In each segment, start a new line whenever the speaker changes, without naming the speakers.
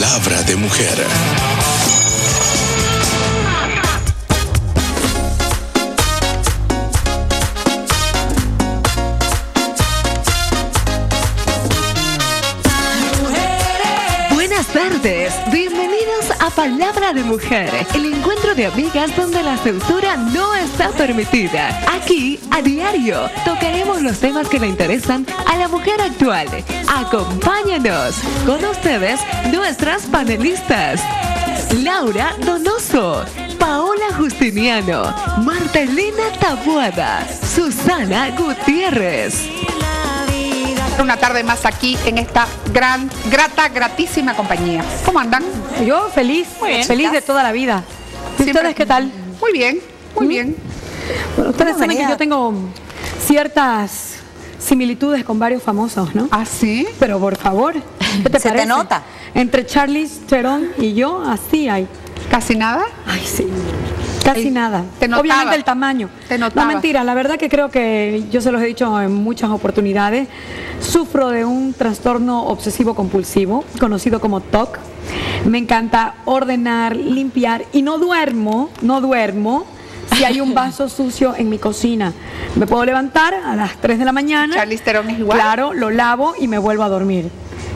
Palabra de mujer.
Buenas tardes, bienvenidos a Palabra de Mujer, el encuentro de amigas donde la censura no está permitida. Aquí, a diario, tocaremos los temas que le interesan a la mujer actual. Acompáñanos, con ustedes, nuestras panelistas. Laura Donoso, Paola Justiniano, Martelina Taboada, Susana Gutiérrez.
Una tarde más aquí en esta gratísima compañía. ¿Cómo andan?
Yo feliz, feliz de toda la vida. ¿Y ustedes qué tal?
Muy bien, muy bien.
Bueno, ustedes saben que yo tengo ciertas similitudes con varios famosos, ¿no?
¿Ah, sí?
Pero por favor, ¿qué te
Se
parece?
te nota.
Entre Charlize Theron y yo, así hay.
¿Casi nada?
Ay, sí. Casi nada.
Te notaba.
Obviamente el tamaño.
Te notaba.
No, mentira, la verdad que creo que yo se los he dicho en muchas oportunidades. Sufro de un trastorno obsesivo compulsivo, conocido como TOC. Me encanta ordenar, limpiar y no duermo si hay un vaso sucio en mi cocina. Me puedo levantar a las 3 de la mañana.
Charlize Theron es igual.
Claro, lo lavo y me vuelvo a dormir.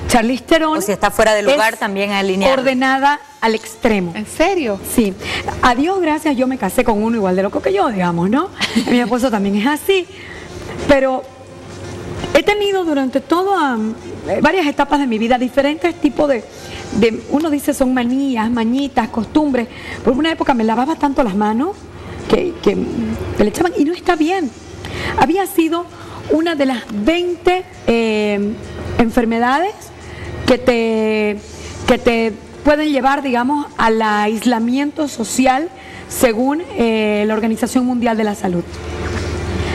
Charlize Theron,
O si está fuera de lugar,
es
también alineado.
ordenada al extremo.
¿En serio?
Sí, a Dios gracias yo me casé con uno igual de loco que yo, digamos, ¿no? Mi esposo también es así, pero he tenido durante varias etapas de mi vida diferentes tipos de, uno dice son manías, mañitas, costumbres. Por una época me lavaba tanto las manos que le echaban, y no está bien. Había sido una de las 20 enfermedades que te pueden llevar, digamos, al aislamiento social según la Organización Mundial de la Salud.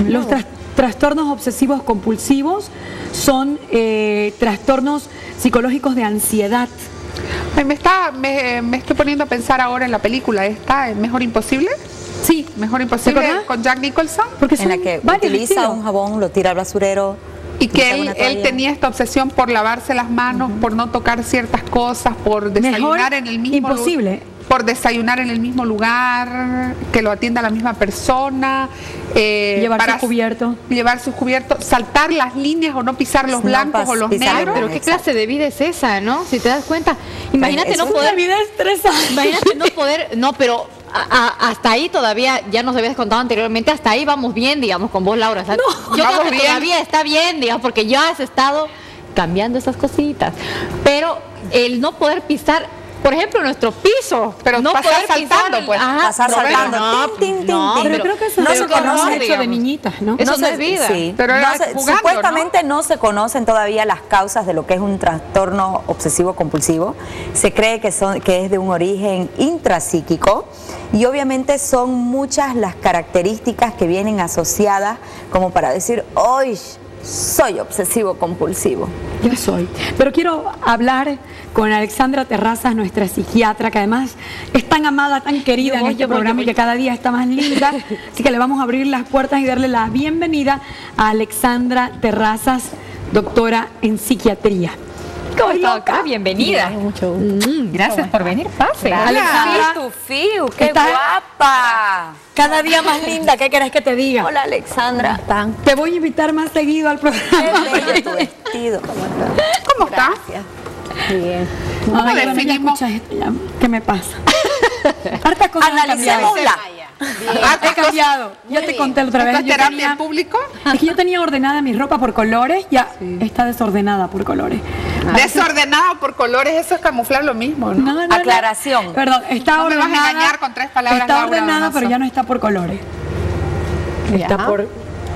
Los trastornos obsesivos compulsivos son trastornos psicológicos de ansiedad.
Ay, me estoy poniendo a pensar ahora en la película esta, ¿Mejor Imposible?
Sí.
Mejor Imposible,
¿Te acordás?
con Jack Nicholson.
Porque
En la que
varios
utiliza
estilos.
un jabón, lo tira al basurero.
Y que
utiliza una
él
toalla.
tenía esta obsesión por lavarse las manos, por no tocar ciertas cosas, por desayunar en el mismo
imposible.
por desayunar en el mismo lugar, que lo atienda la misma persona,
Llevar sus cubiertos.
llevar sus cubiertos, saltar las líneas o no pisar los
No
blancos o los
pisar
negros.
Pero qué clase de vida es esa, ¿no? Si te das cuenta. Imagínate
Es
no
una
poder.
vida estresante.
Imagínate no poder. No, pero hasta ahí todavía, ya nos habías contado anteriormente, hasta ahí vamos bien, digamos, con vos, Laura. ¿Sabes? Yo
vamos
creo que
bien.
todavía está bien, digamos, porque ya has estado cambiando esas cositas. Pero el no poder pisar, por ejemplo, nuestro piso.
Pero
no
pasar
poder
saltando, pues.
Pasar saltando.
No,
Tin, tin, tin,
no,
tin.
Pero creo que eso
no
es
se
un horror
conoce,
hecho de
digamos.
niñitas, ¿no?
Eso no es vida.
Sí.
Pero era jugando,
supuestamente ¿no? se conocen todavía las causas de lo que es un trastorno obsesivo compulsivo. Se cree que es de un origen intrapsíquico y obviamente son muchas las características que vienen asociadas como para decir, hoy soy obsesivo compulsivo.
Yo soy. Pero quiero hablar con Alexandra Terrazas, nuestra psiquiatra, que además es tan amada, tan querida en este programa y que cada día está más linda. Así que le vamos a abrir las puertas y darle la bienvenida a Alexandra Terrazas, doctora en psiquiatría.
¿Cómo está? Bienvenida. Gracias por venir. Pase.
Alexandra,
Fiu, qué
¿estás?
guapa.
cada día más linda. ¿Qué querés que te diga?
Hola, Alexandra.
Te voy a invitar más seguido al
Qué
programa.
bello tu vestido.
¿Cómo está?
Bien.
¿Cómo
Ay, bueno, ya
definimos?
escuchas esto, ya. ¿Qué me pasa? Hartas cosas han cambiado.
Analicémosla.
He cambiado. Ya te conté la otra vez.
¿Esto es
Yo
terapia
tenía-
en público?
Es que yo tenía ordenada mi ropa por colores, ya está desordenada por colores.
Desordenado por colores, eso es camuflar lo mismo, ¿no?
No, no, no.
Aclaración.
Perdón, está
No me vas a
ordenada.
engañar con 3 palabras,
Está
Laura
ordenada,
Donoso.
pero ya no está por colores. Está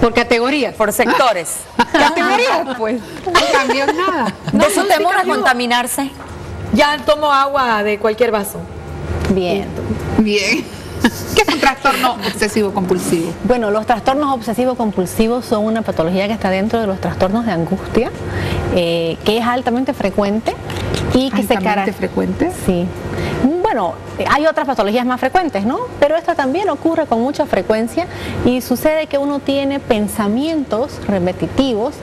Por categorías.
Por sectores.
Categorías, pues.
No cambió nada.
¿De su temor a contaminarse?
Ya tomo agua de cualquier vaso.
Bien.
Bien. ¿Qué es un trastorno obsesivo compulsivo?
Bueno, los trastornos obsesivos compulsivos son una patología que está dentro de los trastornos de angustia, que es altamente frecuente y que
¿Altamente frecuente?
Sí. Bueno, hay otras patologías más frecuentes, ¿no? Pero esta también ocurre con mucha frecuencia y sucede que uno tiene pensamientos repetitivos,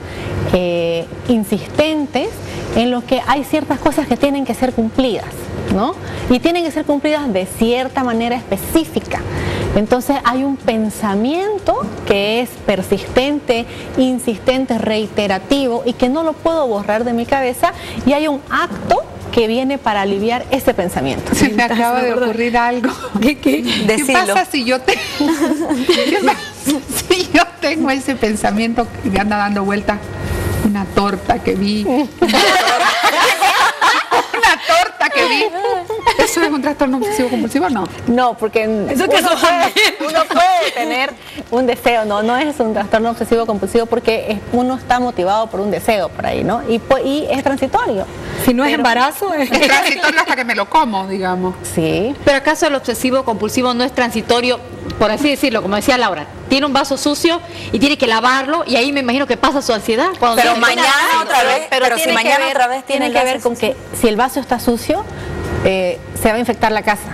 insistentes, en los que hay ciertas cosas que tienen que ser cumplidas, ¿no? Y tienen que ser cumplidas de cierta manera específica. Entonces hay un pensamiento que es persistente, insistente, reiterativo y que no lo puedo borrar de mi cabeza, y hay un acto que viene para aliviar ese pensamiento.
Se me acaba de ocurrir algo. ¿Qué pasa si yo tengo ese pensamiento que me anda dando vueltas? Una torta que vi. Una torta que vi. ¿Eso es un trastorno obsesivo compulsivo? No.
No, porque uno puede tener un deseo, no es un trastorno obsesivo compulsivo, porque uno está motivado por un deseo por ahí, ¿no? Y es transitorio.
Si no es embarazo, es
transitorio hasta que me lo como, digamos.
Sí.
Pero ¿acaso el obsesivo compulsivo no es transitorio, por así decirlo, como decía Laura? Tiene un vaso sucio y tiene que lavarlo, y ahí me imagino que pasa su ansiedad.
Pero mañana otra vez, pero si mañana otra vez
tiene que ver con que si el vaso está sucio, se va a infectar la casa.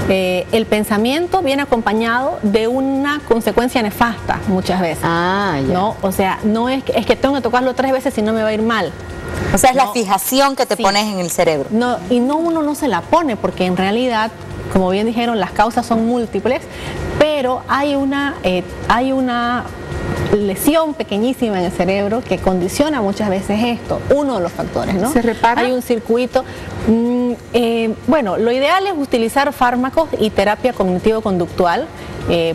El pensamiento viene acompañado de una consecuencia nefasta muchas veces. ¿No? O sea, no es que tengo que tocarlo 3 veces si no me va a ir mal.
O sea, es la fijación que te pones en el cerebro.
No, y uno no se la pone, porque en realidad, como bien dijeron, las causas son múltiples, pero hay una lesión pequeñísima en el cerebro que condiciona muchas veces esto, uno de los factores, ¿no?
¿Se repara?
Hay un circuito. Bueno, lo ideal es utilizar fármacos y terapia cognitivo-conductual,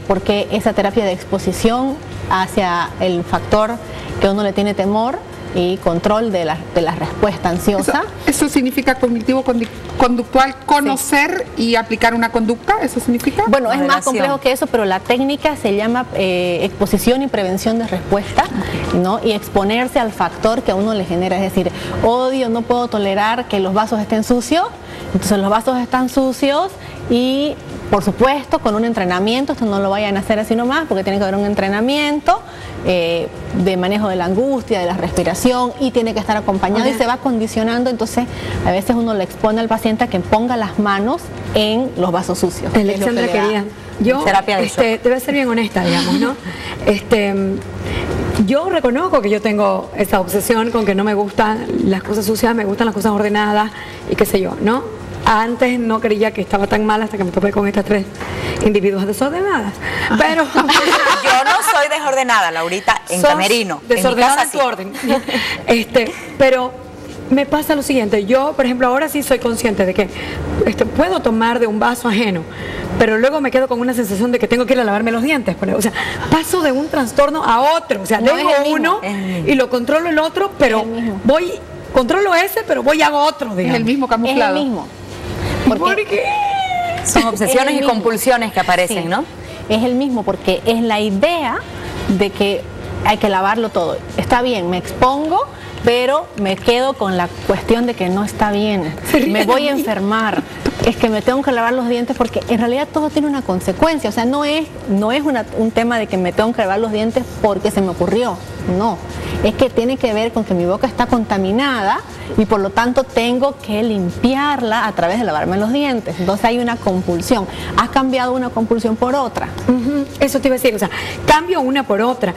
porque esa terapia de exposición hacia el factor que uno le tiene temor y control de la respuesta ansiosa.
¿Eso significa cognitivo-conductual, conocer y aplicar una conducta? ¿Eso significa?
Bueno, es más complejo que eso, pero la técnica se llama exposición y prevención de respuesta, ¿no? Y exponerse al factor que a uno le genera, es decir, odio, no puedo tolerar que los vasos estén sucios, entonces los vasos están sucios y, por supuesto, con un entrenamiento, esto no lo vayan a hacer así nomás, porque tiene que haber un entrenamiento de manejo de la angustia, de la respiración, y tiene que estar acompañado y se va condicionando. Entonces a veces uno le expone al paciente a que ponga las manos en los vasos sucios.
Alexandra, querida, yo te voy a ser bien honesta, digamos, ¿no? Yo reconozco que yo tengo esa obsesión con que no me gustan las cosas sucias, me gustan las cosas ordenadas y qué sé yo, ¿no? Antes no creía que estaba tan mal hasta que me topé con estas 3 individuos desordenadas. Pero
yo no soy desordenada, Laurita, en camerino.
Desordenada en tu orden. Pero me pasa lo siguiente, yo, por ejemplo, ahora sí soy consciente de que puedo tomar de un vaso ajeno, pero luego me quedo con una sensación de que tengo que ir a lavarme los dientes. O sea, paso de un trastorno a otro. O sea, no tengo uno y lo controlo el otro, pero controlo ese, pero voy y hago otro, digamos.
Es el mismo camuflado.
Es el mismo.
¿Por qué?
Son obsesiones y compulsiones que aparecen,
sí,
¿no?
Es el mismo, porque es la idea de que hay que lavarlo todo. Está bien, me expongo, pero me quedo con la cuestión de que no está bien. Me voy a enfermar. Es que me tengo que lavar los dientes, porque en realidad todo tiene una consecuencia. O sea, no es un tema de que me tengo que lavar los dientes porque se me ocurrió. No, es que tiene que ver con que mi boca está contaminada y por lo tanto tengo que limpiarla a través de lavarme los dientes. Entonces hay una compulsión. Has cambiado una compulsión por otra.
Eso te iba a decir, o sea, cambio una por otra.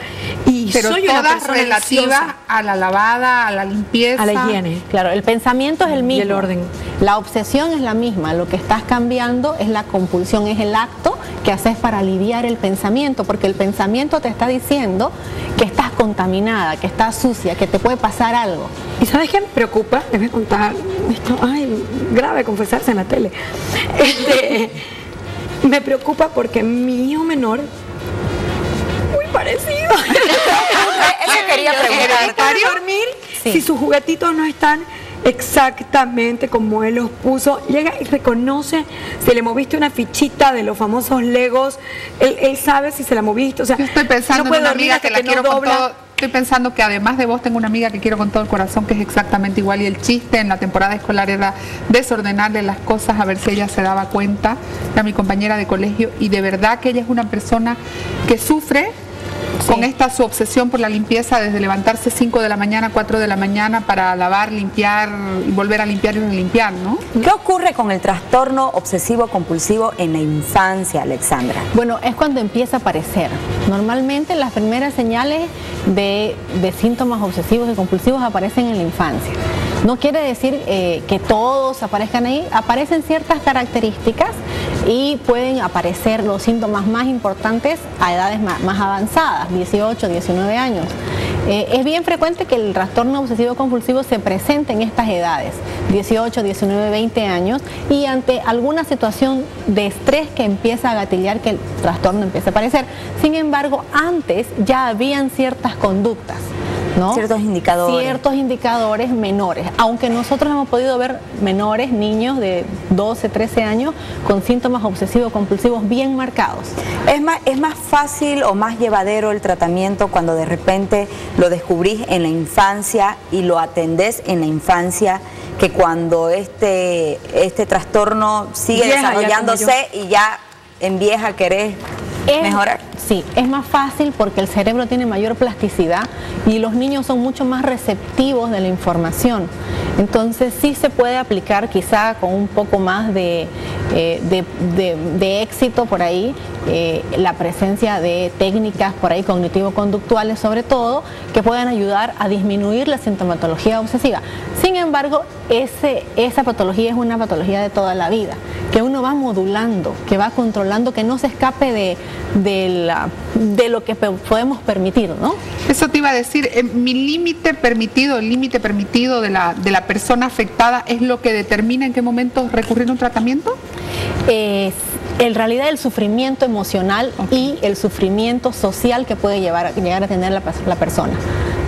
Pero
soy una
todas
persona
relativas
ansiosa.
a la lavada, a la limpieza,
a la higiene.
Claro, el pensamiento es el mismo.
Y el orden.
La obsesión es la misma. Lo que estás cambiando es la compulsión, es el acto que haces para aliviar el pensamiento, porque el pensamiento te está diciendo que estás contaminada, que estás sucia, que te puede pasar algo.
¿Y sabes qué me preocupa? Te voy a contar esto, grave confesarse en la tele. Me preocupa porque mi hijo menor, muy parecido.
Eso quería preguntar.
Dormir,
Sí.
si sus juguetitos no están exactamente como él los puso, llega y reconoce si le moviste una fichita de los famosos Legos, él sabe si se la moviste. O sea,
Yo estoy pensando
no puede
en una
dormir
amiga
hasta
que la quiero
no
con
dobla.
todo. Estoy pensando que además de vos tengo una amiga que quiero con todo el corazón, que es exactamente igual, y el chiste en la temporada escolar era desordenarle las cosas a ver si ella se daba cuenta. Era mi compañera de colegio, y de verdad que ella es una persona que sufre con esta su obsesión por la limpieza, desde levantarse 5 de la mañana, 4 de la mañana para lavar, limpiar y volver a limpiar y limpiar, ¿no?
¿Qué ocurre con el trastorno obsesivo compulsivo en la infancia, Alexandra?
Bueno, es cuando empieza a aparecer. Normalmente las primeras señales de síntomas obsesivos y compulsivos aparecen en la infancia. No quiere decir que todos aparezcan ahí, aparecen ciertas características y pueden aparecer los síntomas más importantes a edades más avanzadas, 18, 19 años. Es bien frecuente que el trastorno obsesivo compulsivo se presente en estas edades, 18, 19, 20 años, y ante alguna situación de estrés que empieza a gatillar que el trastorno empiece a aparecer. Sin embargo, antes ya habían ciertas conductas, ¿no?
Ciertos indicadores.
Ciertos indicadores menores, aunque nosotros hemos podido ver menores, niños de 12, 13 años con síntomas obsesivos compulsivos bien marcados.
¿Es más fácil o más llevadero el tratamiento cuando de repente lo descubrís en la infancia y lo atendés en la infancia, que cuando este trastorno sigue desarrollándose y ya en vieja querés mejorar?
Sí, es más fácil porque el cerebro tiene mayor plasticidad y los niños son mucho más receptivos de la información. Entonces sí se puede aplicar quizá con un poco más de éxito por ahí, la presencia de técnicas por ahí cognitivo-conductuales sobre todo, que puedan ayudar a disminuir la sintomatología obsesiva. Sin embargo, esa patología es una patología de toda la vida, que uno va modulando, que va controlando, que no se escape de lo que podemos permitir, ¿no?
Eso te iba a decir, mi límite permitido, el límite permitido de la persona afectada es lo que determina en qué momento recurrir a un tratamiento.
En realidad el sufrimiento emocional y el sufrimiento social que puede llegar a tener la persona,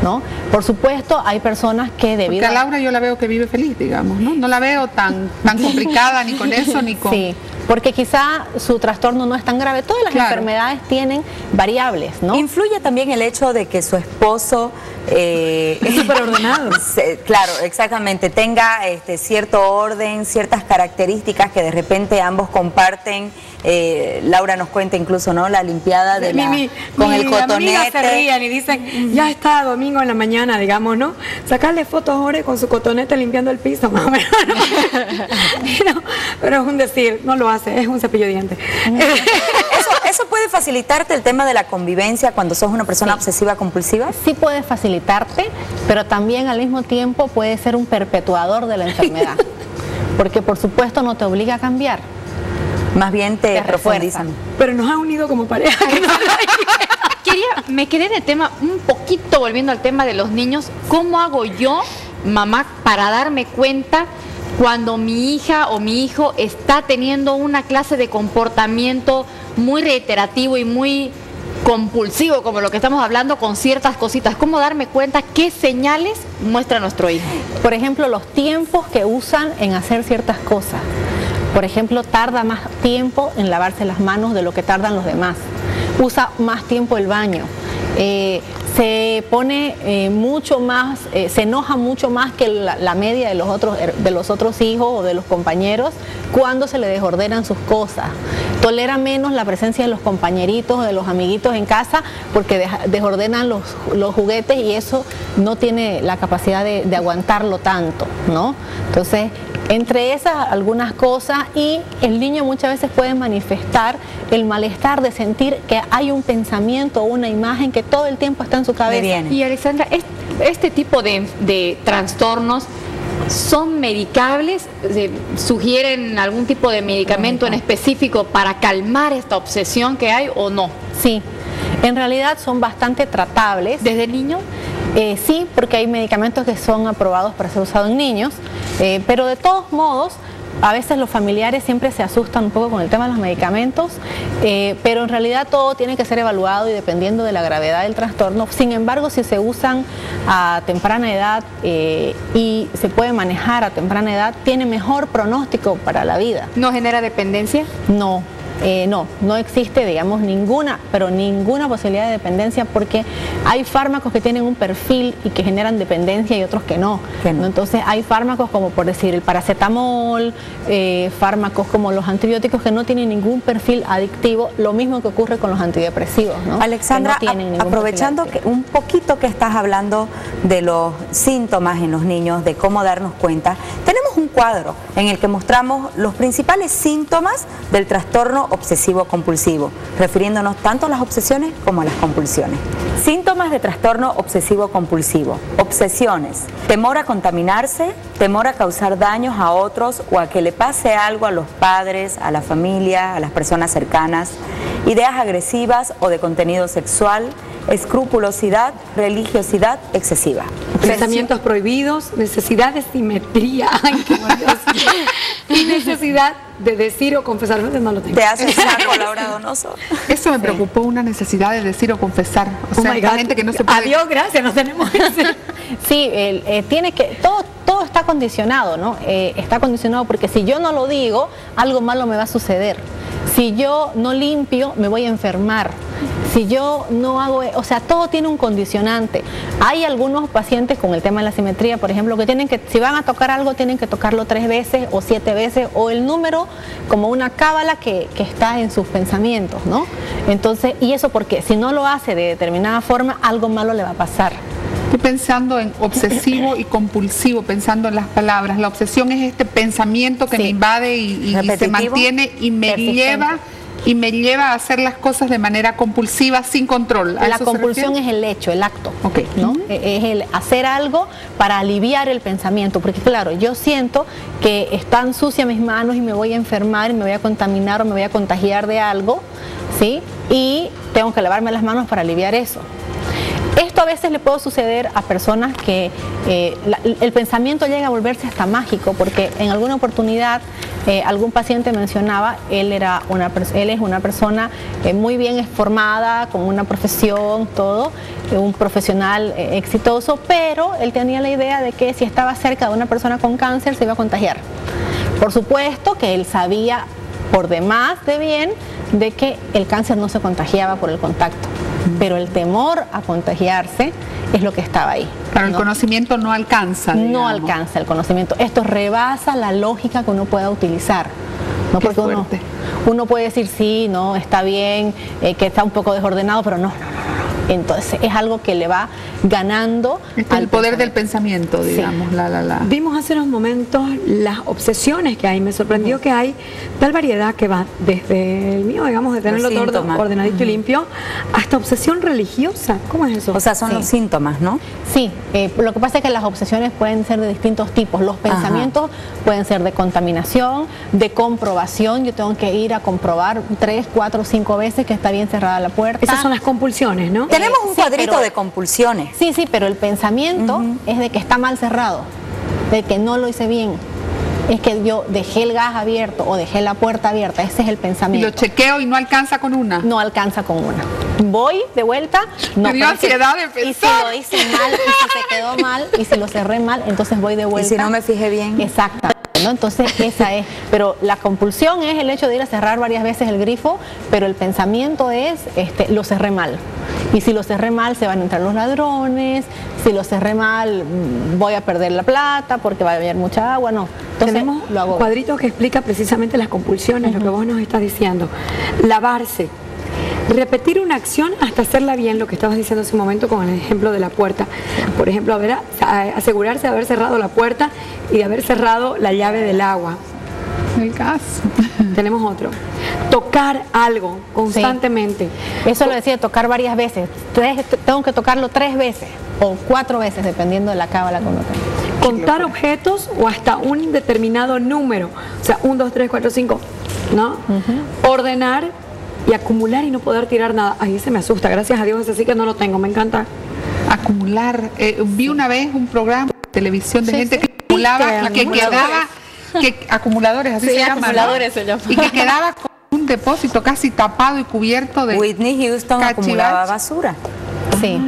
¿no? Por supuesto, hay personas que debido
Porque a Laura yo la veo que vive feliz, digamos, ¿no? No la veo tan complicada ni con eso ni con...
Sí, porque quizá su trastorno no es tan grave. Todas las enfermedades tienen variables, ¿no?
¿Influye también el hecho de que su esposo
es súper ordenado?
Claro, exactamente, tenga cierto orden, ciertas características que de repente ambos comparten? Laura nos cuenta incluso, ¿no? La limpiada de con el cotonete.
Amigas se rían y dicen, ya está domingo en la mañana, digamos, ¿no? Sacarle fotos ahora con su cotonete limpiando el piso, más o menos, ¿no? Pero es un decir, no lo hace, es un cepillo de dientes.
¿Eso puede facilitarte el tema de la convivencia cuando sos una persona obsesiva compulsiva?
Sí puede facilitarte, pero también al mismo tiempo puede ser un perpetuador de la enfermedad, porque por supuesto no te obliga a cambiar.
Más bien te profundizan.
Pero nos ha unido como pareja.
Me quedé en el tema, un poquito volviendo al tema de los niños. ¿Cómo hago yo, mamá, para darme cuenta cuando mi hija o mi hijo está teniendo una clase de comportamiento muy reiterativo y muy compulsivo, como lo que estamos hablando, con ciertas cositas? ¿Cómo darme cuenta qué señales muestra nuestro hijo?
Por ejemplo, los tiempos que usan en hacer ciertas cosas. Por ejemplo, tarda más tiempo en lavarse las manos de lo que tardan los demás. Usa más tiempo el baño. Se pone mucho más, se enoja mucho más que la media de los otros hijos o de los compañeros cuando se le desordenan sus cosas. Tolera menos la presencia de los compañeritos o de los amiguitos en casa porque desordenan los juguetes y eso no tiene la capacidad de aguantarlo tanto, ¿no? Entonces, entre esas algunas cosas, y el niño muchas veces puede manifestar el malestar de sentir que hay un pensamiento o una imagen que todo el tiempo está en su cabeza.
Y Alexandra, este tipo de trastornos ¿son medicables? ¿Sugieren algún tipo de medicamento en específico para calmar esta obsesión que hay o no?
Sí, en realidad son bastante tratables.
¿Desde niño?
Sí, porque hay medicamentos que son aprobados para ser usados en niños, pero de todos modos, a veces los familiares siempre se asustan un poco con el tema de los medicamentos, pero en realidad todo tiene que ser evaluado y dependiendo de la gravedad del trastorno. Sin embargo, si se usan a temprana edad y se puede manejar a temprana edad, tiene mejor pronóstico para la vida.
¿No genera dependencia?
No. no existe, digamos, ninguna posibilidad de dependencia, porque hay fármacos que tienen un perfil y que generan dependencia y otros que no. ¿No? Entonces hay fármacos como, por decir, el paracetamol, fármacos como los antibióticos que no tienen ningún perfil adictivo, lo mismo que ocurre con los antidepresivos, ¿no?
Alexandra,
que no tienen ningún
aprovechando que un poquito que estás hablando de los síntomas en los niños, de cómo darnos cuenta, tenemos un cuadro en el que mostramos los principales síntomas del trastorno obsesivo-compulsivo, refiriéndonos tanto a las obsesiones como a las compulsiones. Síntomas de trastorno obsesivo-compulsivo: obsesiones, temor a contaminarse, temor a causar daños a otros o a que le pase algo a los padres, a la familia, a las personas cercanas, ideas agresivas o de contenido sexual, escrupulosidad, religiosidad excesiva.
Pensamientos prohibidos, necesidad de simetría, ay, qué Dios, y necesidad de decir o confesar, no lo tengo.
¿Te haces saco, Laura Donoso?
Eso me preocupó, una necesidad de decir o confesar. O sea, hay gente que no se puede...
Adiós, gracias, no tenemos ese.
Sí, tiene que, todo está condicionado, ¿no? Está condicionado porque si yo no lo digo, algo malo me va a suceder. Si yo no limpio, me voy a enfermar. Si yo no hago, o sea, todo tiene un condicionante. Hay algunos pacientes con el tema de la simetría, por ejemplo, que tienen que, si van a tocar algo, tienen que tocarlo 3 veces o 7 veces, o el número como una cábala que está en sus pensamientos, ¿no? Entonces, y eso porque si no lo hace de determinada forma, algo malo le va a pasar.
Estoy pensando en obsesivo y compulsivo, pensando en las palabras. La obsesión es este pensamiento que me invade y se mantiene y me lleva a hacer las cosas de manera compulsiva, sin control.
La compulsión es el hecho, el acto, ¿no? Es el hacer algo para aliviar el pensamiento, porque claro, yo siento que están sucias mis manos y me voy a enfermar y me voy a contaminar o me voy a contagiar de algo, ¿sí? Y tengo que lavarme las manos para aliviar eso. Esto a veces le puede suceder a personas que el pensamiento llega a volverse hasta mágico, porque en alguna oportunidad algún paciente mencionaba, él es una persona muy bien formada, con una profesión, todo, un profesional exitoso, pero él tenía la idea de que si estaba cerca de una persona con cáncer se iba a contagiar. Por supuesto que él sabía por demás de bien de que el cáncer no se contagiaba por el contacto, pero el temor a contagiarse es lo que estaba ahí.
Pero el conocimiento no alcanza, digamos.
No alcanza el conocimiento. Esto rebasa la lógica que uno pueda utilizar, ¿no? Porque uno puede decir, sí, no, está bien, que está un poco desordenado, pero no. Entonces es algo que le va ganando
al poder del pensamiento, digamos. Sí.
Vimos hace unos momentos las obsesiones que hay. Me sorprendió que hay tal variedad que va desde el mío, digamos, de tenerlo todo ordenadito y limpio, hasta obsesión religiosa. ¿Cómo es eso?
O sea, son los síntomas, ¿no?
Sí, lo que pasa es que las obsesiones pueden ser de distintos tipos. Los pensamientos pueden ser de contaminación, de comprobación. Yo tengo que ir a comprobar 3, 4, 5 veces que está bien cerrada la puerta.
Esas son las compulsiones, ¿no?
Tenemos un cuadrito de compulsiones.
Sí, pero el pensamiento es de que está mal cerrado, de que no lo hice bien. Es que yo dejé el gas abierto o dejé la puerta abierta, ese es el pensamiento.
Y lo chequeo y no alcanza con una.
No alcanza con una. Voy de vuelta,
me dio ansiedad de pensar.
Y si lo hice mal, y si se quedó mal, y si lo cerré mal, entonces voy de vuelta.
Y si no me fijé bien.
Exacto. ¿No? Entonces esa es, pero la compulsión es el hecho de ir a cerrar varias veces el grifo, pero el pensamiento es, lo cerré mal. Y si lo cerré mal se van a entrar los ladrones, si lo cerré mal voy a perder la plata porque va a haber mucha agua, no. Entonces,
tenemos un cuadrito que explica precisamente las compulsiones, lo que vos nos estás diciendo. Lavarse. Repetir una acción hasta hacerla bien, lo que estabas diciendo hace un momento con el ejemplo de la puerta. Por ejemplo, asegurarse de haber cerrado la puerta y de haber cerrado la llave del agua.
El gas.
Tenemos otro. Tocar algo constantemente.
Sí. Eso lo decía, tocar varias veces. Tengo que tocarlo 3 veces o 4 veces, dependiendo de la cábala que uno tenga.
Contar objetos o hasta un determinado número. O sea, 1, 2, 3, 4, 5. ¿No? Ordenar y acumular y no poder tirar nada. Ahí se me asusta, gracias a Dios, así que no lo tengo, me encanta.
Acumular. Vi una vez un programa de televisión de gente que acumulaba y que quedaba, acumuladores, así se llama. Acumuladores se llama. Y que quedaba con un depósito casi tapado y cubierto de...
Whitney Houston acumulaba basura.
Sí.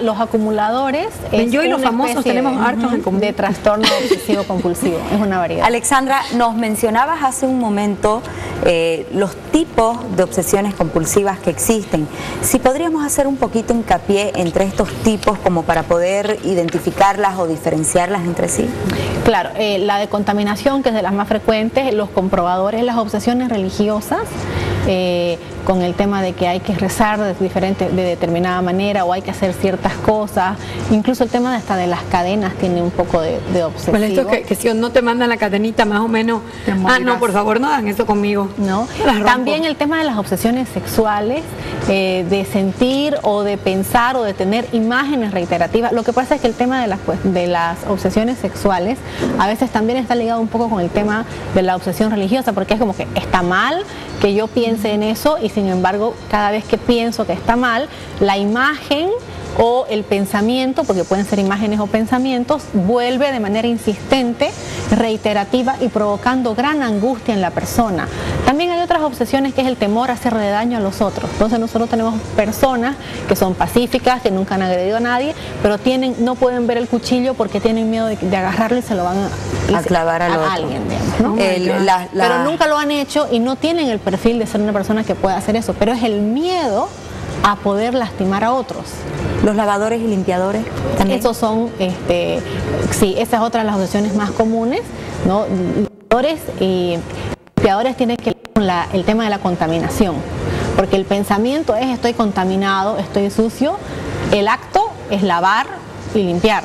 Los acumuladores
yo y los famosos tenemos hartos en común.
De trastorno obsesivo compulsivo, es una variedad.
Alexandra, nos mencionabas hace un momento los tipos de obsesiones compulsivas que existen. Si podríamos hacer un poquito hincapié entre estos tipos como para poder identificarlas o diferenciarlas entre sí.
Claro, la de contaminación, que es de las más frecuentes, los comprobadores, las obsesiones religiosas, con el tema de que hay que rezar de determinada manera o hay que hacer ciertas cosas, incluso el tema hasta de las cadenas tiene un poco de obsesivo.
Bueno, esto que si no te mandan la cadenita más o menos, no, por favor no hagan eso conmigo.
¿No? También el tema de las obsesiones sexuales, de sentir o de pensar o de tener imágenes reiterativas. Lo que pasa es que el tema de las obsesiones sexuales a veces también está ligado un poco con el tema de la obsesión religiosa, porque es como que está mal que yo piense en eso y sin embargo cada vez que pienso que está mal, la imagen o el pensamiento, porque pueden ser imágenes o pensamientos, vuelve de manera insistente, reiterativa y provocando gran angustia en la persona. También hay otras obsesiones que es el temor a hacerle daño a los otros. Entonces nosotros tenemos personas que son pacíficas, que nunca han agredido a nadie, pero no pueden ver el cuchillo porque tienen miedo de agarrarlo y se lo van a
clavar a
alguien, digamos, ¿no? Pero nunca lo han hecho y no tienen el perfil de ser una persona que pueda hacer eso, pero es el miedo a poder lastimar a otros.
¿Los lavadores y limpiadores también?
Esos son, sí, esa es otra de las obsesiones más comunes, ¿no? Lavadores y limpiadores tienen que ver con el tema de la contaminación, porque el pensamiento es estoy contaminado, estoy sucio, el acto es lavar y limpiar.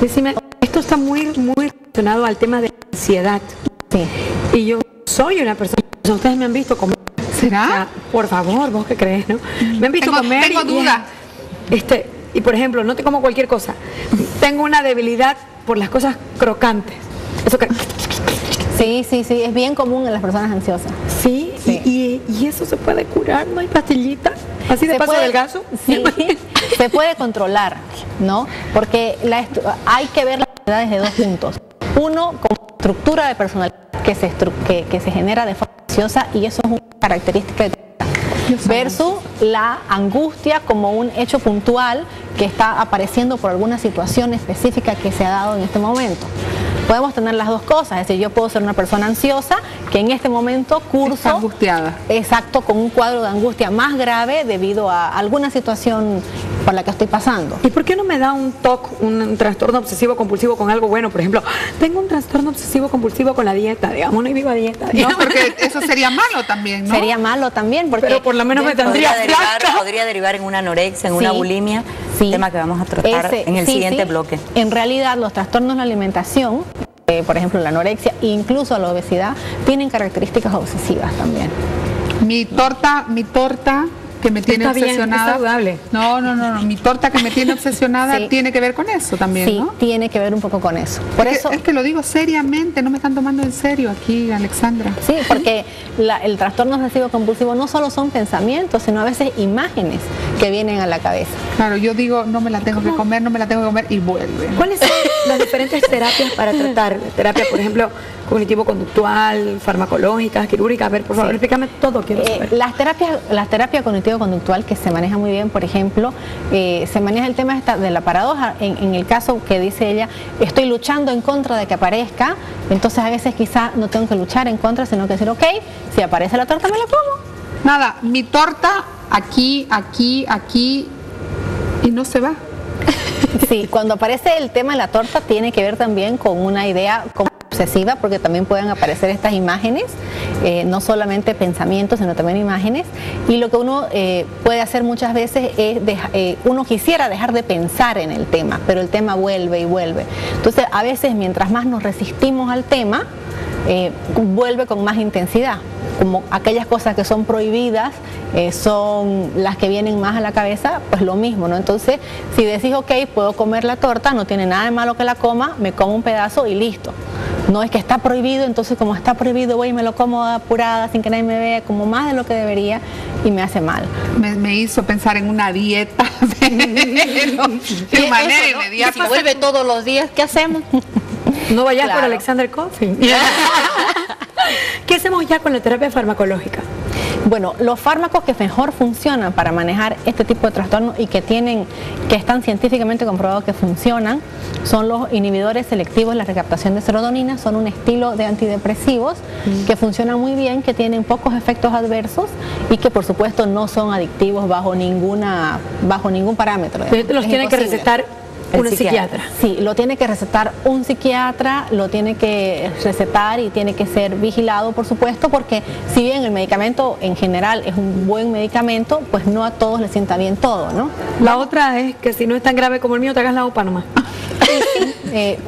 Decime, esto está muy relacionado al tema de la ansiedad.
Sí.
Y yo soy una persona, ustedes me han visto comer.
¿Será?
O sea, por favor, vos qué crees, ¿no? Me han visto comer.
Tengo dudas.
Y por ejemplo, no te como cualquier cosa. Tengo una debilidad por las cosas crocantes. Eso que...
Sí, es bien común en las personas ansiosas.
Sí. Y eso se puede curar, ¿no hay pastillita? Así de paso del gaso.
Sí, se puede controlar, ¿no? Porque hay que ver las ansiedades de dos puntos. Uno, como estructura de personalidad que se genera de forma ansiosa, y eso es una característica de versus la angustia como un hecho puntual que está apareciendo por alguna situación específica que se ha dado en este momento. Podemos tener las dos cosas, es decir, yo puedo ser una persona ansiosa que en este momento curso
angustiada.
Exacto, con un cuadro de angustia más grave debido a alguna situación por la que estoy pasando.
¿Y por qué no me da un TOC, un trastorno obsesivo compulsivo con algo bueno? Por ejemplo, tengo un trastorno obsesivo compulsivo con la dieta, digamos, no viva dieta.
No, porque eso sería malo también, ¿no?
Sería malo también, porque...
Pero por lo menos me tendría
podría derivar en una anorexia, en una bulimia,
sí,
tema que vamos a tratar en el siguiente bloque.
En realidad, los trastornos de la alimentación, por ejemplo, la anorexia e incluso la obesidad, tienen características obsesivas también.
Mi torta que me tiene obsesionada.
Es saludable.
No, mi torta que me tiene obsesionada tiene que ver con eso también,
sí,
¿no?
Tiene que ver un poco con eso.
Es que lo digo seriamente, no me están tomando en serio aquí, Alexandra.
Sí, porque el trastorno obsesivo compulsivo no solo son pensamientos, sino a veces imágenes que vienen a la cabeza.
Claro, yo digo, no me la tengo que comer y vuelve.
¿Cuáles son las diferentes terapias para tratar? Terapia, por ejemplo, cognitivo-conductual, farmacológica, quirúrgica. A ver, por favor, explícame todo, quiero saber. Las
terapias cognitivo-conductual que se maneja muy bien, por ejemplo, se maneja el tema de la paradoja, en el caso que dice ella, estoy luchando en contra de que aparezca, entonces a veces quizá no tengo que luchar en contra, sino que decir, ok, si aparece la torta me la como.
Nada, mi torta aquí, y no se va.
Sí, cuando aparece el tema de la torta tiene que ver también con una idea obsesiva, porque también pueden aparecer estas imágenes, no solamente pensamientos, sino también imágenes, y lo que uno puede hacer muchas veces es, uno quisiera dejar de pensar en el tema, pero el tema vuelve y vuelve. Entonces, a veces, mientras más nos resistimos al tema, vuelve con más intensidad. Como aquellas cosas que son prohibidas son las que vienen más a la cabeza, pues lo mismo, ¿no? Entonces, si decís, ok, puedo comer la torta, no tiene nada de malo que la coma, me como un pedazo y listo. No es que está prohibido, entonces como está prohibido voy y me lo como apurada, sin que nadie me vea, como más de lo que debería, y me hace mal.
Me hizo pensar en una dieta, de manera inmediata.
Si vuelve todos los días, ¿qué hacemos?
No vayas por Alexander Coffee. ¿Qué hacemos ya con la terapia farmacológica?
Bueno, los fármacos que mejor funcionan para manejar este tipo de trastornos y que están científicamente comprobados que funcionan, son los inhibidores selectivos de la recaptación de serotonina. Son un estilo de antidepresivos que funcionan muy bien, que tienen pocos efectos adversos y que por supuesto no son adictivos bajo ningún parámetro.
Los tiene que recetar un psiquiatra.
Sí, lo tiene que recetar un psiquiatra, lo tiene que recetar y tiene que ser vigilado, por supuesto, porque si bien el medicamento en general es un buen medicamento, pues no a todos les sienta bien todo, ¿no?
La otra es que si no es tan grave como el mío, te hagas la OPA nomás.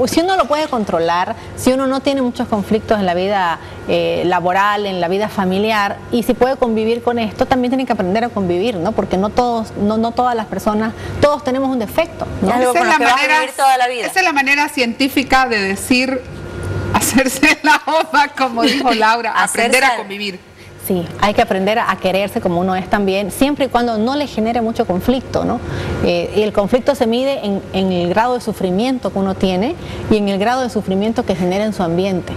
Si uno lo puede controlar, si uno no tiene muchos conflictos en la vida laboral, en la vida familiar, y si puede convivir con esto, también tienen que aprender a convivir, ¿no? Porque no todas las personas, todos tenemos un defecto, ¿no?
Esa es la manera científica de decir, hacerse la OPA, como dijo Laura, aprender a convivir.
Sí, hay que aprender a quererse como uno es también, siempre y cuando no le genere mucho conflicto, ¿no? Y el conflicto se mide en el grado de sufrimiento que uno tiene y en el grado de sufrimiento que genera en su ambiente.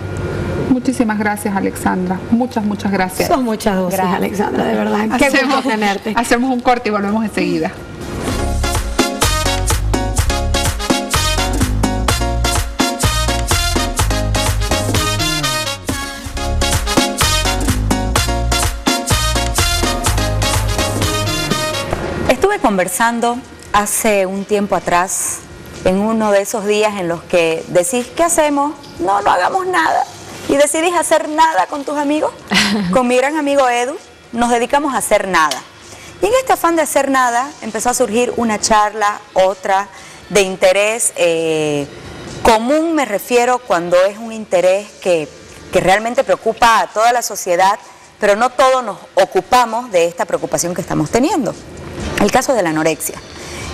Muchísimas gracias, Alexandra. Muchas gracias.
Son muchas dosis, Alexandra, de verdad. Qué gusto tenerte.
Hacemos un corte y volvemos enseguida.
Estuve conversando hace un tiempo atrás, en uno de esos días en los que decís, ¿qué hacemos? No hagamos nada. Y decidís hacer nada con tus amigos. Con mi gran amigo Edu, nos dedicamos a hacer nada. Y en este afán de hacer nada, empezó a surgir una charla, otra, de interés común, me refiero, cuando es un interés que realmente preocupa a toda la sociedad, pero no todos nos ocupamos de esta preocupación que estamos teniendo. El caso de la anorexia.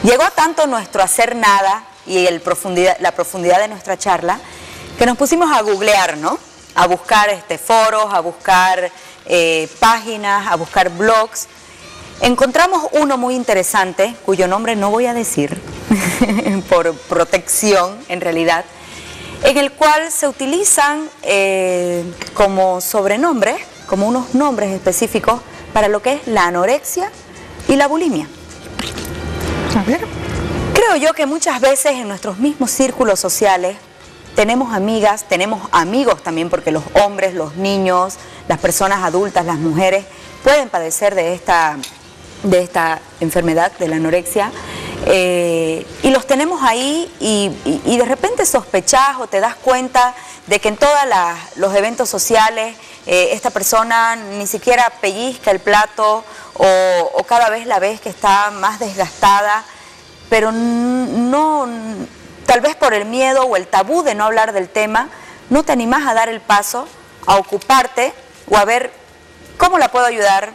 Llegó tanto nuestro hacer nada y la profundidad de nuestra charla que nos pusimos a googlear, ¿no? A buscar foros, a buscar páginas, a buscar blogs. Encontramos uno muy interesante, cuyo nombre no voy a decir, por protección en realidad, en el cual se utilizan como sobrenombres, como unos nombres específicos para lo que es la anorexia y la bulimia.
A ver.
Creo yo que muchas veces en nuestros mismos círculos sociales tenemos amigas, tenemos amigos también, porque los hombres, los niños, las personas adultas, las mujeres pueden padecer de esta enfermedad, de la anorexia, y los tenemos ahí y de repente sospechás o te das cuenta de que en todos los eventos sociales esta persona ni siquiera pellizca el plato o cada vez la ves que está más desgastada, pero no, tal vez por el miedo o el tabú de no hablar del tema, no te animás a dar el paso, a ocuparte o a ver cómo la puedo ayudar,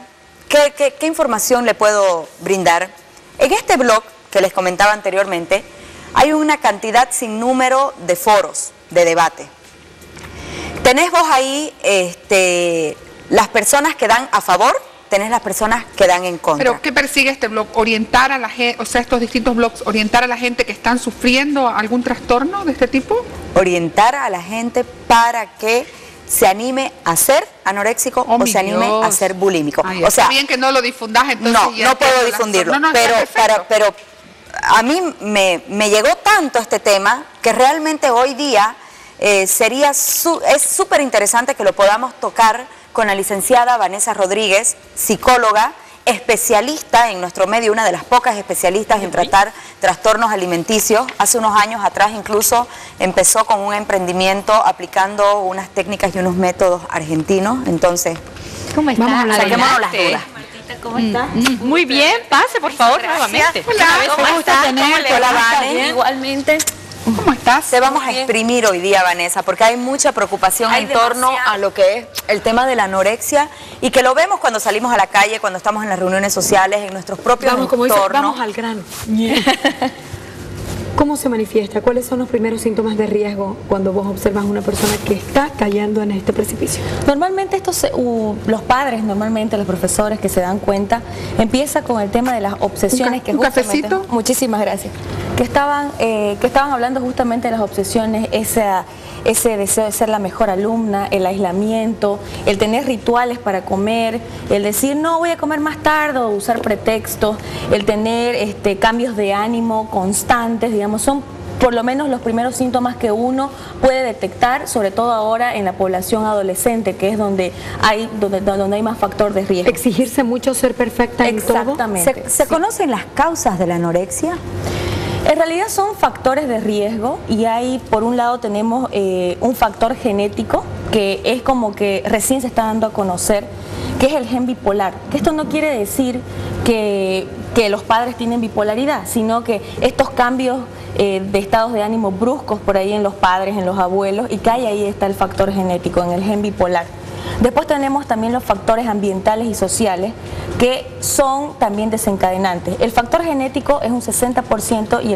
qué información le puedo brindar. En este blog que les comentaba anteriormente, hay una cantidad sin número de foros de debate. Tenés vos ahí las personas que dan a favor, tenés las personas que dan en contra.
¿Pero qué persigue este blog? ¿Orientar a la gente, o sea, estos distintos blogs, orientar a la gente que están sufriendo algún trastorno de este tipo?
Orientar a la gente para que se anime a ser anoréxico o se anime a ser bulímico.
Ay, o sea, está bien que no lo difundas, entonces
no puedo difundirlo, pero a mí me llegó tanto este tema que realmente hoy día es súper interesante que lo podamos tocar con la licenciada Vanessa Rodríguez, psicóloga, especialista en nuestro medio, una de las pocas especialistas en tratar trastornos alimenticios. Hace unos años atrás incluso empezó con un emprendimiento aplicando unas técnicas y unos métodos argentinos. Entonces,
¿cómo está?
Saquémonos las dudas.
¿Cómo está? Muy bien, pase por favor nuevamente.
Hola, ¿cómo estás? Hola, Vanessa.
Igualmente.
¿Cómo estás?
Te vamos a exprimir hoy día, Vanessa, porque hay mucha preocupación en torno a lo que es el tema de la anorexia y que lo vemos cuando salimos a la calle, cuando estamos en las reuniones sociales, en nuestros propios entornos.
Vamos al grano. ¿Cómo se manifiesta? ¿Cuáles son los primeros síntomas de riesgo cuando vos observas a una persona que está cayendo en este precipicio?
Normalmente los padres, los profesores que se dan cuenta, empieza con el tema de las obsesiones.
¿Un cafecito?
Muchísimas gracias. Que estaban hablando justamente de las obsesiones, ese deseo de ser la mejor alumna, el aislamiento, el tener rituales para comer, el decir no voy a comer más tarde o usar pretextos, el tener cambios de ánimo constantes, digamos, son por lo menos los primeros síntomas que uno puede detectar, sobre todo ahora en la población adolescente, que es donde hay más factor de riesgo.
Exigirse mucho ser perfecta en todo.
Exactamente. ¿Se conocen las causas de la anorexia?
En realidad son factores de riesgo y hay, por un lado tenemos un factor genético que es como que recién se está dando a conocer, que es el gen bipolar. Que esto no quiere decir que los padres tienen bipolaridad, sino que estos cambios de estados de ánimo bruscos por ahí en los padres, en los abuelos, y que ahí está el factor genético, en el gen bipolar. Después tenemos también los factores ambientales y sociales que son también desencadenantes. El factor genético es un 60% y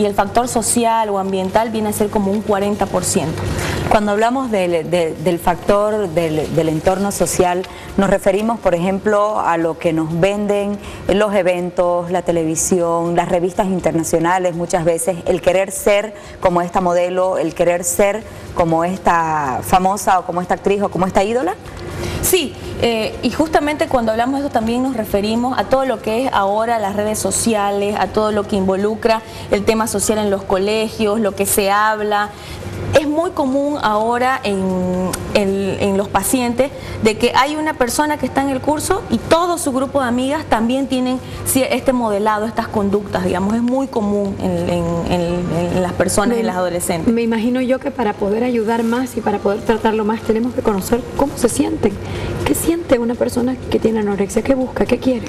el factor social o ambiental viene a ser como un 40%.
Cuando hablamos del factor del entorno social, nos referimos, por ejemplo, a lo que nos venden los eventos, la televisión, las revistas internacionales, muchas veces, el querer ser como esta modelo, el querer ser como esta famosa o como esta actriz o como esta ídola.
Sí, y justamente cuando hablamos de eso también nos referimos a todo lo que es ahora las redes sociales, a todo lo que involucra el tema social en los colegios, lo que se habla. Es muy común ahora en los pacientes de que hay una persona que está en el curso y todo su grupo de amigas también tienen este modelado, estas conductas, digamos, es muy común en las personas y en las adolescentes.
Me imagino yo que para poder ayudar más y para poder tratarlo más tenemos que conocer cómo se sienten. ¿Qué siente una persona que tiene anorexia? ¿Qué busca? ¿Qué quiere?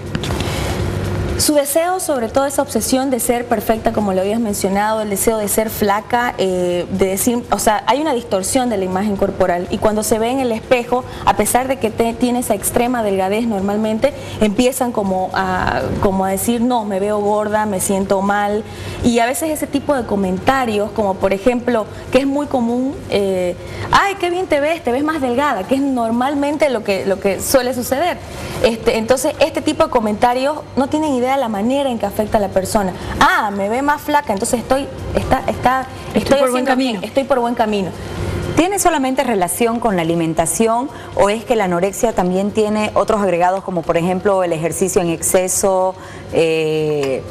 Su deseo, sobre todo esa obsesión de ser perfecta, como lo habías mencionado, el deseo de ser flaca, de decir, o sea, hay una distorsión de la imagen corporal y cuando se ve en el espejo, a pesar de que tiene esa extrema delgadez normalmente, empiezan como a decir, no, me veo gorda, me siento mal, y a veces ese tipo de comentarios, como por ejemplo, que es muy común, ay, qué bien te ves más delgada, que es normalmente lo que suele suceder. Entonces, este tipo de comentarios no tienen idea de la manera en que afecta a la persona. Ah, me ve más flaca, entonces estoy por buen camino. Estoy por buen camino.
¿Tiene solamente relación con la alimentación o es que la anorexia también tiene otros agregados como por ejemplo el ejercicio en exceso, entre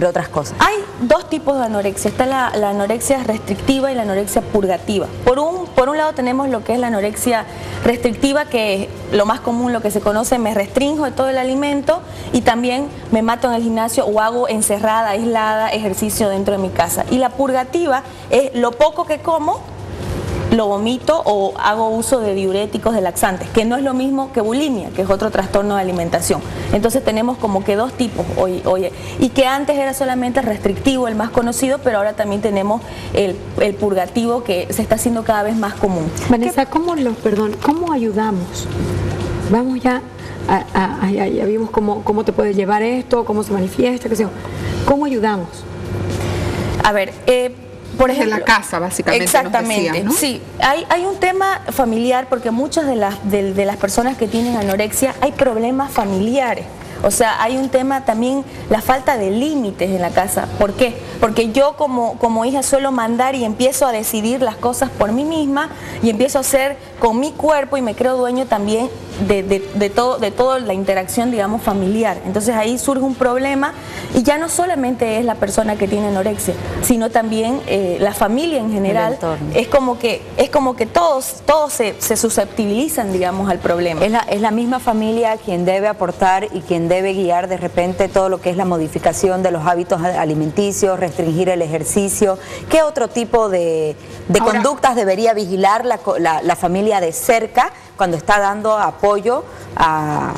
otras cosas?
Hay dos tipos de anorexia. Está la anorexia restrictiva y la anorexia purgativa. Por un lado tenemos lo que es la anorexia restrictiva, que es lo más común, lo que se conoce, me restringo de todo el alimento y también me mato en el gimnasio o hago encerrada, aislada, ejercicio dentro de mi casa. Y la purgativa es lo poco que como, lo vomito o hago uso de diuréticos, de laxantes, que no es lo mismo que bulimia, que es otro trastorno de alimentación. Entonces tenemos como que dos tipos hoy, y que antes era solamente el restrictivo, el más conocido, pero ahora también tenemos el purgativo, que se está haciendo cada vez más común.
Vanessa, ¿cómo ayudamos? Vamos ya vimos cómo te puede llevar esto, cómo se manifiesta, qué sé yo. ¿Cómo ayudamos?
A ver, por ejemplo,
de la casa, básicamente.
Exactamente,
nos decías, ¿no?
Sí. Hay un tema familiar porque muchas de las personas que tienen anorexia hay problemas familiares. O sea, hay un tema también, la falta de límites en la casa. ¿Por qué? Porque yo como hija suelo mandar y empiezo a decidir las cosas por mí misma y empiezo a hacer con mi cuerpo y me creo dueño también de toda la interacción, digamos, familiar. Entonces ahí surge un problema y ya no solamente es la persona que tiene anorexia, sino también la familia en general. Es como que todos se susceptibilizan, digamos, al problema.
Es la misma familia quien debe aportar y quien debe guiar de repente todo lo que es la modificación de los hábitos alimenticios, restringir el ejercicio. ¿Qué otro tipo de conductas debería vigilar la familia de cerca cuando está dando apoyo a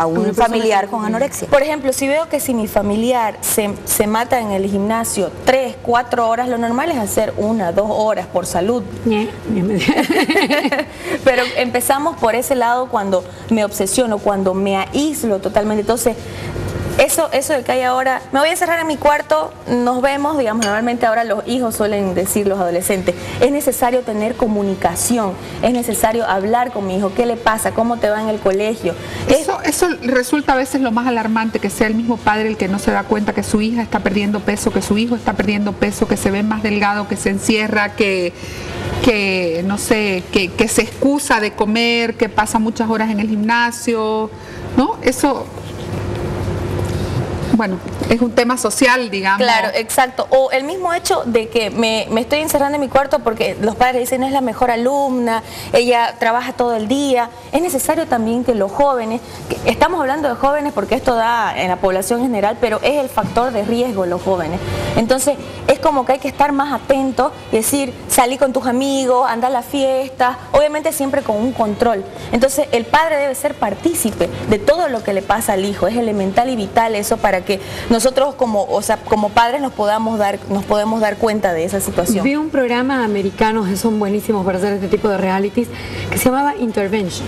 un familiar con anorexia?
Por ejemplo, si veo que si mi familiar se mata en el gimnasio 3, 4 horas, lo normal es hacer 1, 2 horas por salud. Pero empezamos por ese lado cuando me obsesiono, cuando me aíslo totalmente. Entonces, Eso de que hay ahora, me voy a encerrar en mi cuarto, nos vemos, digamos, normalmente ahora los hijos suelen decir, los adolescentes, es necesario tener comunicación, es necesario hablar con mi hijo, ¿qué le pasa? ¿Cómo te va en el colegio?
Eso resulta a veces lo más alarmante, que sea el mismo padre el que no se da cuenta que su hija está perdiendo peso, que su hijo está perdiendo peso, que se ve más delgado, que se encierra, que no sé, que se excusa de comer, que pasa muchas horas en el gimnasio, ¿no? Eso... Bueno, es un tema social, digamos.
Claro, exacto. O el mismo hecho de que me estoy encerrando en mi cuarto porque los padres dicen no es la mejor alumna, ella trabaja todo el día. Es necesario también que los jóvenes, estamos hablando de jóvenes porque esto da en la población general, pero es el factor de riesgo los jóvenes. Entonces es como que hay que estar más atentos y decir, salí con tus amigos, anda a la fiesta, obviamente siempre con un control. Entonces el padre debe ser partícipe de todo lo que le pasa al hijo. Es elemental y vital eso para que nosotros como padres nos podemos dar cuenta de esa situación.
Vi un programa americano que son buenísimos para hacer este tipo de realities que se llamaba Intervention.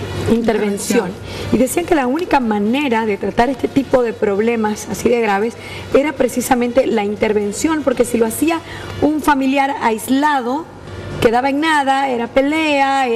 Y decían que la única manera de tratar este tipo de problemas así de graves era precisamente la intervención, porque si lo hacía un familiar aislado, quedaba en nada, era pelea,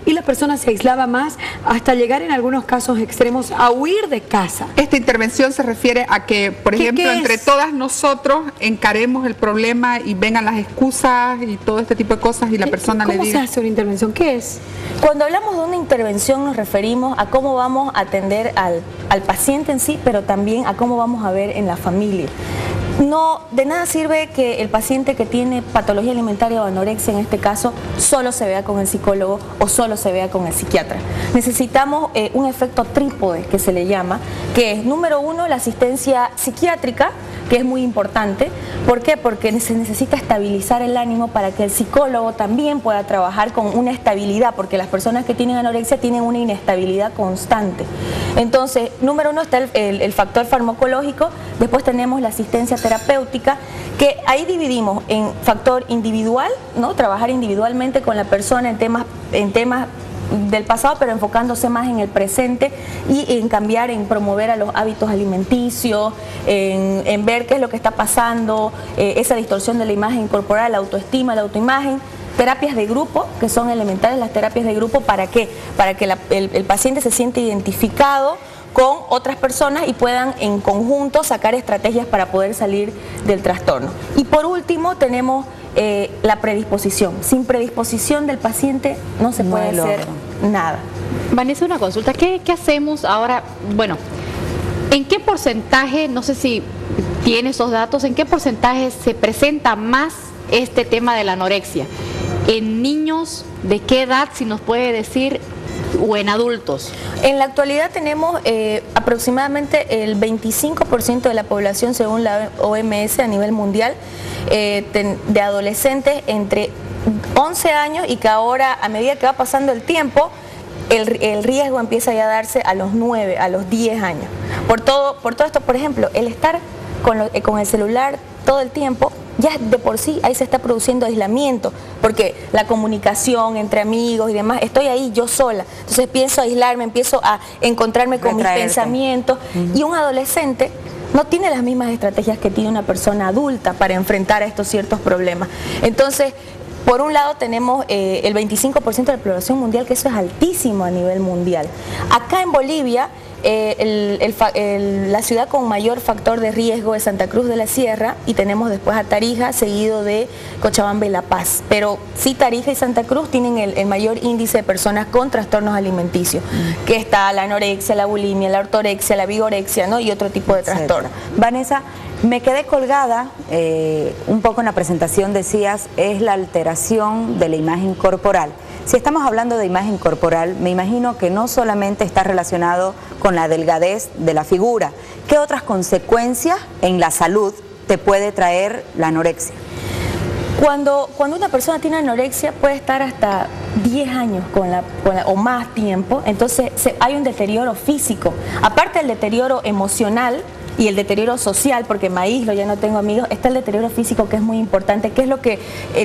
y la persona se aislaba más hasta llegar en algunos casos extremos a huir de casa.
Esta intervención se refiere a que, por ejemplo, entre todas nosotros encaremos el problema y vengan las excusas y todo este tipo de cosas y la persona le diga...
¿Cómo se hace una intervención? ¿Qué es?
Cuando hablamos de una intervención nos referimos a cómo vamos a atender al paciente en sí, pero también a cómo vamos a ver en la familia. No, de nada sirve que el paciente que tiene patología alimentaria o anorexia en este caso solo se vea con el psicólogo o solo se vea con el psiquiatra. Necesitamos un efecto trípode que se le llama, que es número uno la asistencia psiquiátrica, que es muy importante. ¿Por qué? Porque se necesita estabilizar el ánimo para que el psicólogo también pueda trabajar con una estabilidad, porque las personas que tienen anorexia tienen una inestabilidad constante. Entonces, número uno está el factor farmacológico, después tenemos la asistencia terapéutica, que ahí dividimos en factor individual, ¿no? Trabajar individualmente con la persona en temas del pasado, pero enfocándose más en el presente y en cambiar, en promover a los hábitos alimenticios, en ver qué es lo que está pasando, esa distorsión de la imagen corporal, la autoestima, la autoimagen. Terapias de grupo, que son elementales las terapias de grupo, ¿para qué? Para que el paciente se siente identificado con otras personas y puedan en conjunto sacar estrategias para poder salir del trastorno. Y por último tenemos la predisposición. Sin predisposición del paciente no se puede hacer nada.
Vanessa, una consulta. ¿Qué hacemos ahora? Bueno, ¿en qué porcentaje, no sé si tiene esos datos, en qué porcentaje se presenta más este tema de la anorexia? ¿En niños? ¿De qué edad, si nos puede decir? ¿O en adultos?
En la actualidad tenemos aproximadamente el 25% de la población, según la OMS a nivel mundial, de adolescentes entre 11 años, y que ahora, a medida que va pasando el tiempo, el riesgo empieza ya a darse a los 9, a los 10 años. Por todo esto, por ejemplo, el estar con el celular todo el tiempo, ya de por sí ahí se está produciendo aislamiento, porque la comunicación entre amigos y demás, estoy ahí yo sola, entonces empiezo a aislarme, empiezo a encontrarme con mis pensamientos, y un adolescente no tiene las mismas estrategias que tiene una persona adulta para enfrentar a estos ciertos problemas. Entonces, por un lado tenemos el 25% de la población mundial, que eso es altísimo a nivel mundial. Acá en Bolivia, la ciudad con mayor factor de riesgo es Santa Cruz de la Sierra, y tenemos después a Tarija, seguido de Cochabamba y La Paz. Pero sí, Tarija y Santa Cruz tienen el mayor índice de personas con trastornos alimenticios, que está la anorexia, la bulimia, la ortorexia, la vigorexia, ¿no? Y otro tipo de trastornos.
Vanessa, me quedé colgada, un poco en la presentación decías, es la alteración de la imagen corporal. Si estamos hablando de imagen corporal, me imagino que no solamente está relacionado con la delgadez de la figura. ¿Qué otras consecuencias en la salud te puede traer la anorexia?
Cuando una persona tiene anorexia puede estar hasta 10 años o más tiempo, entonces hay un deterioro físico. Aparte del deterioro emocional, y el deterioro social, porque me aíslo, ya no tengo amigos, está el deterioro físico, que es muy importante, que es lo que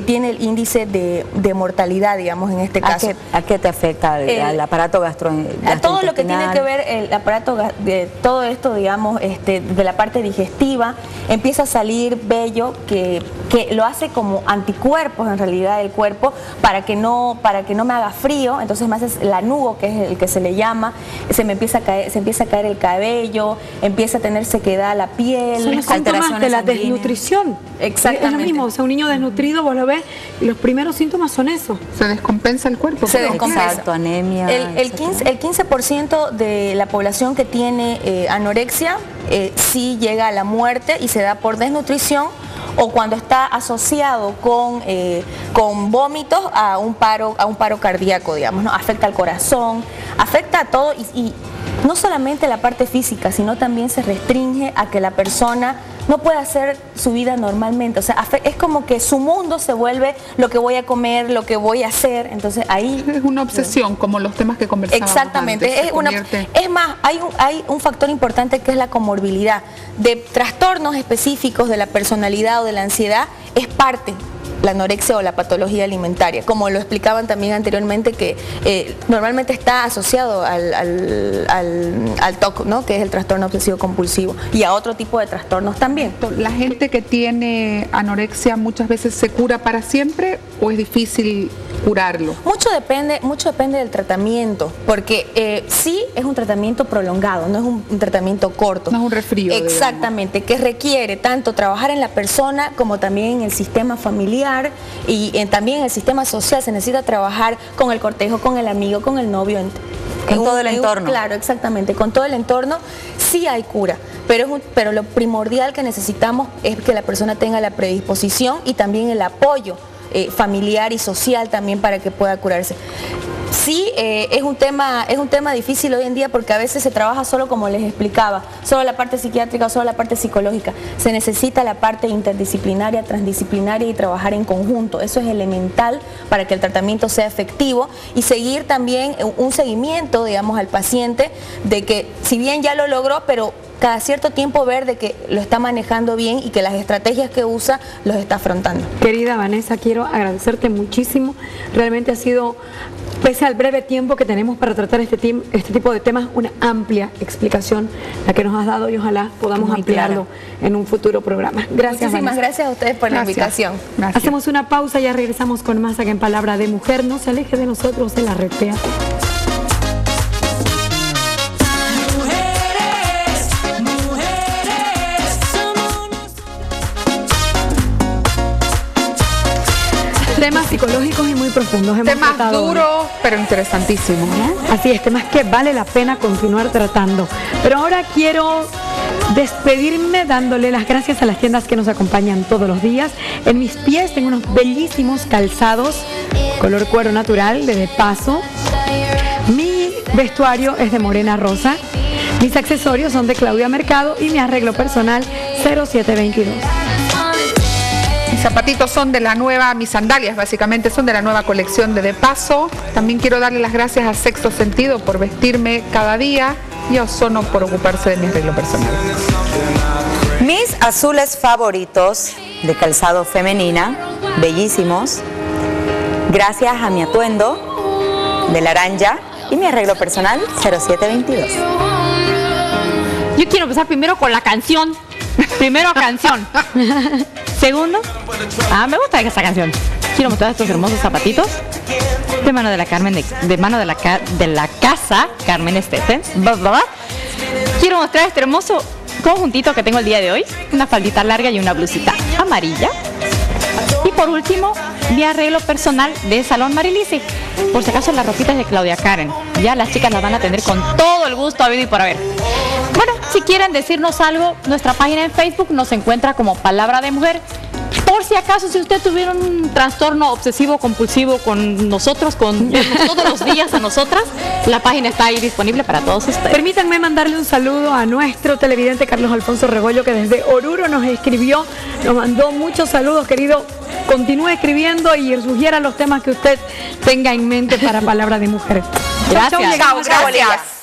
tiene el índice de mortalidad, digamos, en este caso.
¿A qué te afecta al aparato gastrointestinal?
A todo lo que tiene que ver el aparato, de todo esto, digamos, de la parte digestiva, empieza a salir vello que lo hace como anticuerpos en realidad del cuerpo para que no me haga frío. Entonces me hace lanugo, que es el que se le llama, se empieza a caer el cabello, empieza a tener sequedad a la piel.
Son los síntomas de la desnutrición.
Exactamente.
Es lo mismo, o sea, un niño desnutrido, vos lo ves, y los primeros síntomas son eso.
Se descompensa el cuerpo.
Se descompensa.
Exacto, anemia.
El 15% de la población que tiene anorexia sí llega a la muerte y se da por desnutrición, o cuando está asociado con vómitos a un paro cardíaco, digamos, ¿no? Afecta al corazón, afecta a todo y no solamente la parte física, sino también se restringe a que la persona no puede hacer su vida normalmente. O sea, es como que su mundo se vuelve lo que voy a comer, lo que voy a hacer. Entonces ahí
es una obsesión, como los temas que conversábamos.
Exactamente.
Antes,
es más, hay un factor importante, que es la comorbilidad de trastornos específicos de la personalidad o de la ansiedad. Es parte la anorexia o la patología alimentaria, como lo explicaban también anteriormente, que normalmente está asociado al TOC, ¿no? Que es el trastorno obsesivo compulsivo, y a otro tipo de trastornos también.
¿La gente que tiene anorexia muchas veces se cura para siempre o es difícil curarlo?
Mucho depende del tratamiento, porque sí es un tratamiento prolongado, no es un tratamiento corto.
No es un resfrío.
Exactamente, digamos, que requiere tanto trabajar en la persona como también en el sistema familiar y también en el sistema social. Se necesita trabajar con el cortejo, con el amigo, con el novio.
En todo el entorno.
Claro, exactamente, con todo el entorno sí hay cura, pero lo primordial que necesitamos es que la persona tenga la predisposición y también el apoyo familiar y social también para que pueda curarse. Sí, es un tema difícil hoy en día, porque a veces se trabaja solo, como les explicaba, solo la parte psiquiátrica o solo la parte psicológica. Se necesita la parte interdisciplinaria, transdisciplinaria y trabajar en conjunto. Eso es elemental para que el tratamiento sea efectivo, y seguir también un seguimiento, digamos, al paciente, de que si bien ya lo logró, pero cada cierto tiempo ver de que lo está manejando bien y que las estrategias que usa los está afrontando.
Querida Vanessa, quiero agradecerte muchísimo. Realmente ha sido, pese al breve tiempo que tenemos para tratar este tipo de temas, una amplia explicación la que nos has dado, y ojalá podamos ampliarlo en un futuro programa. Gracias,
muchísimas gracias a ustedes por la invitación.
Gracias. Hacemos una pausa, ya regresamos con más aquí en Palabra de Mujer. No se aleje de nosotros en la red. Temas psicológicos y muy profundos.
Temas duros, pero interesantísimos, ¿no?
Así es, temas que vale la pena continuar tratando. Pero ahora quiero despedirme dándole las gracias a las tiendas que nos acompañan todos los días. En mis pies tengo unos bellísimos calzados color cuero natural de Paso. Mi vestuario es de Morena Rosa. Mis accesorios son de Claudia Mercado y mi arreglo personal 0722.
Mis zapatitos son de la nueva, mis sandalias básicamente son de la nueva colección de Paso. También quiero darle las gracias a Sexto Sentido por vestirme cada día y a Ozono por ocuparse de mi arreglo personal.
Mis azules favoritos de calzado femenina, bellísimos, gracias a mi atuendo de Laranja y mi arreglo personal 0722.
Yo quiero empezar primero con la canción. Segundo, me gusta esta canción. Quiero mostrar estos hermosos zapatitos de mano de la casa Carmen Estefen. Quiero mostrar este hermoso conjuntito que tengo el día de hoy, una faldita larga y una blusita amarilla. Y por último, mi arreglo personal de Salón Marilisi. Por si acaso, las ropitas de Claudia Karen. Ya las chicas las van a tener con todo el gusto habido y por haber. Bueno, si quieren decirnos algo, nuestra página en Facebook nos encuentra como Palabra de Mujer. Por si acaso, si usted tuviera un trastorno obsesivo compulsivo con nosotros, con todos los días a nosotras, la página está ahí disponible para todos ustedes.
Permítanme mandarle un saludo a nuestro televidente Carlos Alfonso Rebollo, que desde Oruro nos escribió, nos mandó muchos saludos, querido. Continúe escribiendo y sugiera los temas que usted tenga en mente para Palabra de Mujer.
Gracias.
Chao, gracias.